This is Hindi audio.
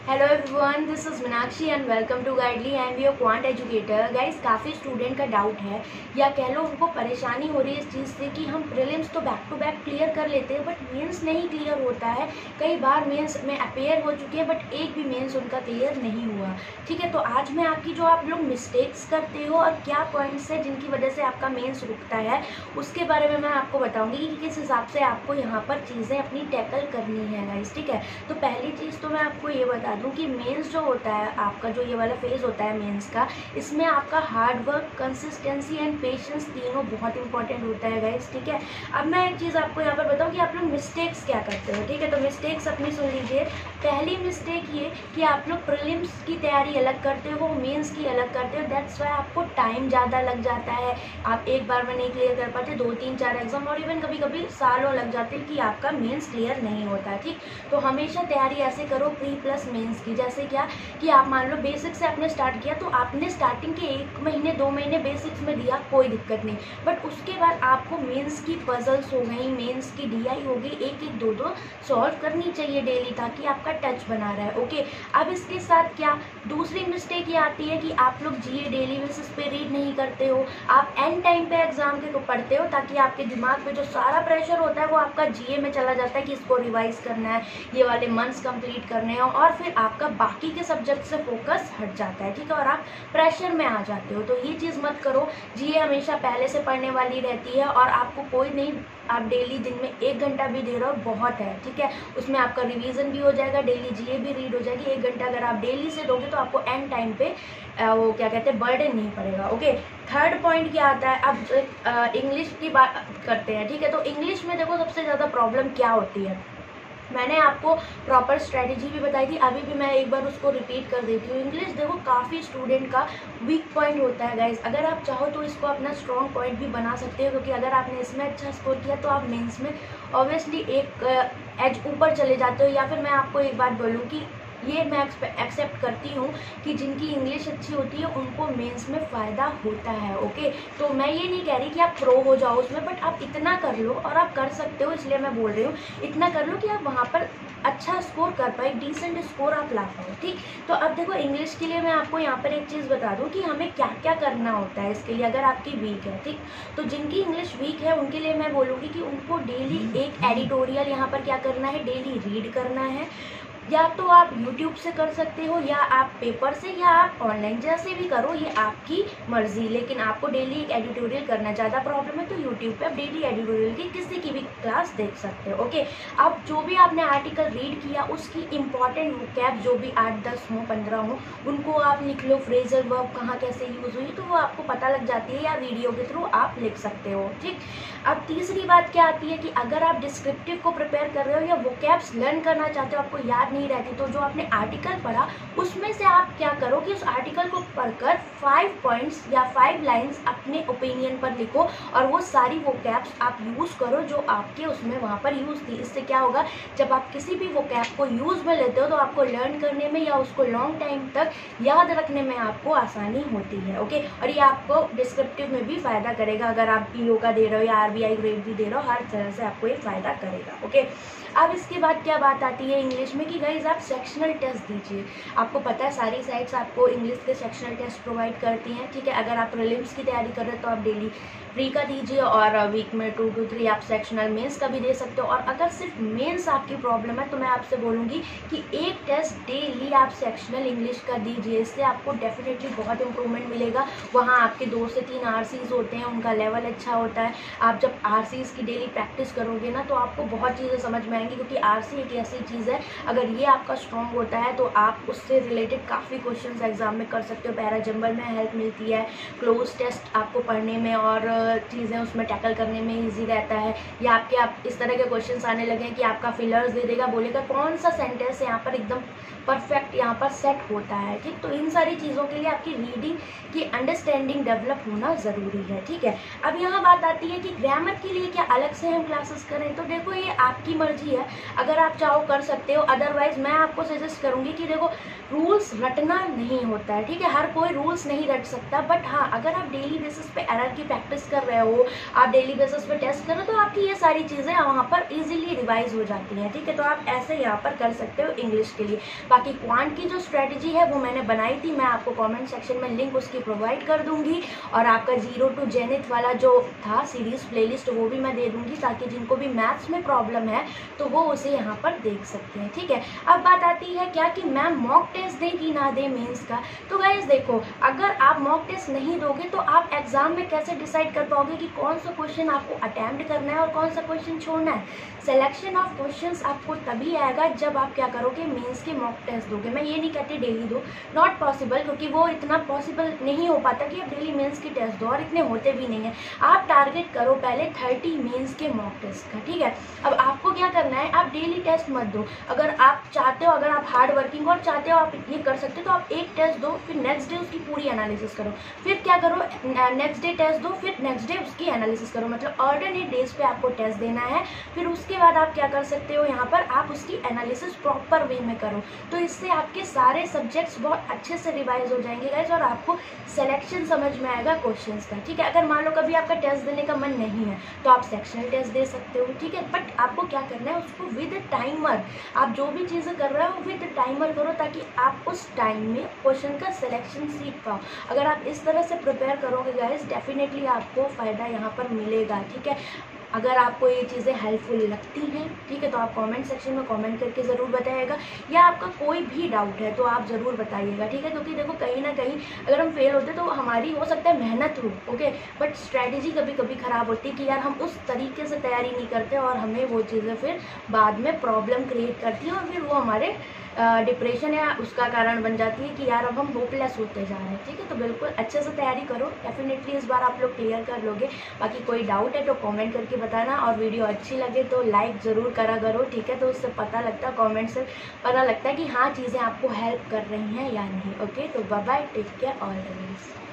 Hello everyone, this is Meenakshi and welcome to Guidely I am your quant educator. Guys, काफ़ी स्टूडेंट का डाउट है या कह लो उनको परेशानी हो रही है इस चीज़ से कि हम प्रीलिम्स तो बैक टू बैक क्लियर कर लेते हैं बट मेंस नहीं क्लियर होता है। कई बार मेंस में अपेयर हो चुके हैं बट एक भी मेंस उनका क्लियर नहीं हुआ। ठीक है, तो आज मैं आपकी जो आप लोग मिस्टेक्स करते हो और क्या पॉइंट्स है जिनकी वजह से आपका मेंस रुकता है उसके बारे में मैं आपको बताऊँगी कि किस हिसाब से आपको यहाँ पर चीज़ें अपनी टैकल करनी है गाइस। ठीक है, तो पहली चीज़ तो मैं आपको ये बता दूं कि मेंस जो होता है आपका, जो ये वाला फेज होता है मेंस का, इसमें आपका hard work, consistency and patience तीनों बहुत इंपॉर्टेंट होता है गाइस। ठीक है, अब मैं एक चीज़ आपको यहाँ पर बताऊँ कि आप लोग मिस्टेक्स क्या करते हो। ठीक है, तो मिस्टेक्स अपनी सुन लीजिए। पहली मिस्टेक ये कि आप लोग प्रीलिम्स की तैयारी अलग करते हो, मेंस की अलग करते हो। दैट्स वाई आपको टाइम ज़्यादा लग जाता है, आप एक बार में नहीं क्लियर कर पाते, 2-3-4 एग्जाम और इवन कभी कभी सालों लग जाते हैं कि आपका मेंस क्लियर नहीं होता है। ठीक, तो हमेशा तैयारी ऐसे करो प्री प्लस मेंस की। जैसे क्या कि आप मान लो बेसिक से आपने स्टार्ट किया तो आपने स्टार्टिंग के 1 महीने 2 महीने बेसिक्स में दिया, कोई दिक्कत नहीं, बट उसके बाद आपको मेंस की पजल्स हो गई, मेंस की डीआई हो गई, 1-1 2-2 सॉल्व करनी चाहिए डेली ताकि आपका टच बना रहा है। ओके, अब इसके साथ क्या दूसरी मिस्टेक ये आती है कि आप लोग जीए डेली बेसिस पे रीड नहीं करते हो, आप एंड टाइम पे एग्जाम के को पढ़ते हो ताकि आपके दिमाग पे जो सारा प्रेशर होता है वो आपका जीए में चला जाता है कि इसको रिवाइज करना है, ये वाले मंथ्स कंप्लीट करने हैं, और फिर आपका बाकी के सब्जेक्ट से फोकस हट जाता है। ठीक है, और आप प्रेशर में आ जाते हो। तो ये चीज़ मत करो। जीए हमेशा पहले से पढ़ने वाली रहती है और आपको कोई नहीं, आप डेली दिन में 1 घंटा भी दे रहे हो बहुत है। ठीक है, उसमें आपका रिवीजन भी हो जाएगा, डेली जीए भी रीड हो जाएगी। 1 घंटा अगर आप डेली से दोगे तो आपको एंड टाइम पे वो क्या कहते हैं, बर्डन नहीं पड़ेगा। ओके, थर्ड पॉइंट क्या आता है, अब इंग्लिश की बात करते हैं। ठीक है, तो इंग्लिश में देखो सबसे ज़्यादा प्रॉब्लम क्या होती है, मैंने आपको प्रॉपर स्ट्रेटजी भी बताई थी, अभी भी मैं एक बार उसको रिपीट कर देती हूँ। इंग्लिश देखो काफ़ी स्टूडेंट का वीक पॉइंट होता है गाइज। अगर आप चाहो तो इसको अपना स्ट्रॉन्ग पॉइंट भी बना सकते हो, क्योंकि अगर आपने इसमें अच्छा स्कोर किया तो आप मेंस में ऑब्वियसली एक एज ऊपर चले जाते हो। या फिर मैं आपको एक बात बोलूँ कि ये मैं एक्सेप्ट करती हूँ कि जिनकी इंग्लिश अच्छी होती है उनको मेंस में फ़ायदा होता है। ओके, तो मैं ये नहीं कह रही कि आप प्रो हो जाओ उसमें, बट आप इतना कर लो, और आप कर सकते हो इसलिए मैं बोल रही हूँ, इतना कर लो कि आप वहाँ पर अच्छा स्कोर कर पाए, डिसेंट स्कोर आप ला पाओ। ठीक, तो अब देखो इंग्लिश के लिए मैं आपको यहाँ पर एक चीज़ बता दूँ कि हमें क्या क्या करना होता है इसके लिए अगर आपकी वीक है। ठीक, तो जिनकी इंग्लिश वीक है उनके लिए मैं बोलूँगी कि उनको डेली एक एडिटोरियल यहाँ पर क्या करना है, डेली रीड करना है। या तो आप YouTube से कर सकते हो या आप पेपर से या आप ऑनलाइन, जैसे भी करो, ये आपकी मर्जी, लेकिन आपको डेली एक एडिटोरियल करना। ज़्यादा प्रॉब्लम है तो YouTube पे आप डेली एडिटोरियल की किसी की भी क्लास देख सकते हो। ओके, अब जो भी आपने आर्टिकल रीड किया उसकी इंपॉर्टेंट वोकैब जो भी 8-10 हो, 15 हो, उनको आप लिख लो। फ्रेजल वर्ब कहाँ कैसे यूज़ हुई तो वो आपको पता लग जाती है, या वीडियो के थ्रू आप लिख सकते हो। ठीक, अब तीसरी बात क्या आती है कि अगर आप डिस्क्रिप्टिव को प्रिपेयर कर रहे हो या वोकैब्स लर्न करना चाहते हो, आपको याद नहीं रहती, तो जो आपने आर्टिकल पढ़ा उसमें से आप क्या करो कि उस आर्टिकल को पढ़कर 5 पॉइंट्स या 5 लाइंस अपने ओपिनियन पर लिखो और वो सारी वोकैब्स आप यूज़ करो जो आपके उसमें वहाँ पर यूज़ थी। इससे क्या होगा, जब आप किसी भी वोकैब को यूज़ में लेते हो तो आपको लर्न करने में या उसको लॉन्ग टाइम तक याद रखने में आपको आसानी होती है। ओके, और ये आपको डिस्क्रिप्टिव में भी फ़ायदा करेगा। अगर आप पीओ का दे रहे हो या आरबीआई ग्रेड भी दे रहे हो, हर तरह से आपको ये फ़ायदा करेगा। ओके, अब इसके बाद क्या बात आती है इंग्लिश में कि गाइज आप सेक्शनल टेस्ट दीजिए। आपको पता है सारी साइट्स आपको इंग्लिश के सेक्शनल टेस्ट प्रोवाइड करती हैं। ठीक है, अगर आप प्रीलिम्स की तैयारी कर रहे हो तो आप डेली प्री का दीजिए और वीक में 2 to 3 आप सेक्शनल मेंस का भी दे सकते हो। और अगर सिर्फ मेंस आपकी प्रॉब्लम है तो मैं आपसे बोलूँगी कि एक टेस्ट डेली आप सेक्शनल इंग्लिश का दीजिए, इससे आपको डेफिनेटली बहुत इंप्रूवमेंट मिलेगा। वहाँ आपके 2 से 3 आरसीज होते हैं, उनका लेवल अच्छा होता है। आप जब आरसीज की डेली प्रैक्टिस करोगे ना तो आपको बहुत चीज़ें समझ में आएंगी, क्योंकि आरसी एक ऐसी चीज़ है अगर ये आपका स्ट्रॉन्ग होता है तो आप उससे रिलेटेड काफ़ी क्वेश्चंस एग्जाम में कर सकते हो। पैरा जंबल में हेल्प मिलती है, क्लोज टेस्ट आपको पढ़ने में और चीज़ें उसमें टैकल करने में ईजी रहता है। या आपके आप इस तरह के क्वेश्चंस आने लगे कि आपका फिलर्स दे देगा, बोलेगा कौन सा सेंटेंस यहाँ पर एकदम परफेक्ट यहाँ पर सेट होता है। ठीक, तो इन सारी चीज़ों के लिए आपकी रीडिंग की अंडरस्टैंडिंग डेवलप होना ज़रूरी है। ठीक है, अब यहाँ बात आती है कि ग्रामर के लिए क्या अलग से हम क्लासेस करें, तो देखो ये आपकी मर्जी है, अगर आप चाहो कर सकते हो, अदरवाइज गाइज मैं आपको सजेस्ट करूँगी कि देखो रूल्स रटना नहीं होता है, ठीक है, हर कोई रूल्स नहीं रट सकता, बट हाँ अगर आप डेली बेसिस पे एरर की प्रैक्टिस कर रहे हो, आप डेली बेसिस पे टेस्ट कर रहे हो, तो आपकी ये सारी चीज़ें वहाँ पर इजीली रिवाइज हो जाती हैं, ठीक है। तो आप ऐसे यहाँ पर कर सकते हो इंग्लिश के लिए। बाकी क्वांट की जो स्ट्रेटजी है वो मैंने बनाई थी, मैं आपको कॉमेंट सेक्शन में लिंक उसकी प्रोवाइड कर दूंगी, और आपका जीरो टू जेनिथ वाला जो था सीरीज प्लेलिस्ट वो भी मैं दे दूंगी, ताकि जिनको भी मैथ्स में प्रॉब्लम है तो वो उसे यहाँ पर देख सकते हैं, ठीक है। अब बात आती है क्या कि मैम मॉक टेस्ट दें कि ना दें मेंस का। तो गाइस देखो, अगर आप मॉक टेस्ट नहीं दोगे तो आप एग्जाम में कैसे डिसाइड कर पाओगे कि कौन सा क्वेश्चन आपको अटेम्प्ट करना है और कौन सा क्वेश्चन छोड़ना है। सिलेक्शन ऑफ क्वेश्चंस आपको तभी आएगा जब आप क्या करोगे, मेंस के मॉक टेस्ट दोगे। मैं ये नहीं कहती डेली दो, नॉट पॉसिबल, क्योंकि वो इतना पॉसिबल नहीं हो पाता कि आप डेली मेंस के टेस्ट दो, और इतने होते भी नहीं है। आप टारगेट करो पहले 30 मेंस के मॉक टेस्ट का, ठीक है। अब आपको क्या करना है, आप डेली टेस्ट मत दो। अगर आप चाहते हो, अगर आप हार्ड वर्किंग और चाहते हो आप ये कर सकते हो, तो आप एक टेस्ट दो, फिर नेक्स्ट डे उसकी पूरी एनालिसिस करो, फिर क्या करो नेक्स्ट डे टेस्ट दो, फिर नेक्स्ट डे उसकी एनालिसिस करो, मतलब ऑल्टरनेट डेज पे आपको टेस्ट देना है। फिर उसके बाद आप क्या कर सकते हो, यहाँ पर आप उसकी एनालिसिस प्रॉपर वे में करो, तो इससे आपके सारे सब्जेक्ट्स बहुत अच्छे से रिवाइज हो जाएंगे गाइस, और आपको सिलेक्शन समझ में आएगा क्वेश्चंस का, ठीक है। अगर मान लो कभी आपका टेस्ट देने का मन नहीं है तो आप सेक्शनल टेस्ट दे सकते हो, ठीक है, बट आपको क्या करना है, उसको विद टाइमर, आप जो भी चीज़ें कर रहे हो विद टाइमर करो, ताकि आप उस टाइम में क्वेश्चन का सिलेक्शन सीख पाओ। अगर आप इस तरह से प्रिपेयर करोगे गाइस, डेफिनेटली आपको फ़ायदा यहाँ पर मिलेगा, ठीक है। अगर आपको ये चीज़ें हेल्पफुल लगती हैं, ठीक है, तो आप कमेंट सेक्शन में कमेंट करके ज़रूर बताइएगा, या आपका कोई भी डाउट है तो आप ज़रूर बताइएगा, ठीक है। क्योंकि देखो कहीं ना कहीं अगर हम फेल होते तो हमारी हो सकता है मेहनत हो, ओके, बट स्ट्रैटेजी कभी कभी ख़राब होती है कि यार हम उस तरीके से तैयारी नहीं करते, और हमें वो चीज़ें फिर बाद में प्रॉब्लम क्रिएट करती हैं, और फिर वो हमारे डिप्रेशन या उसका कारण बन जाती है कि यार अब हम होपलेस होते जा रहे हैं, ठीक है। तो बिल्कुल अच्छे से तैयारी करो, डेफिनेटली इस बार आप लोग क्लियर कर लोगे। बाकी कोई डाउट है तो कमेंट करके बताना, और वीडियो अच्छी लगे तो लाइक ज़रूर करा करो, ठीक है। तो उससे पता लगता है, कमेंट से पता लगता है कि हाँ चीज़ें आपको हेल्प कर रही हैं या नहीं, ओके। तो bye bye, take care, all the best.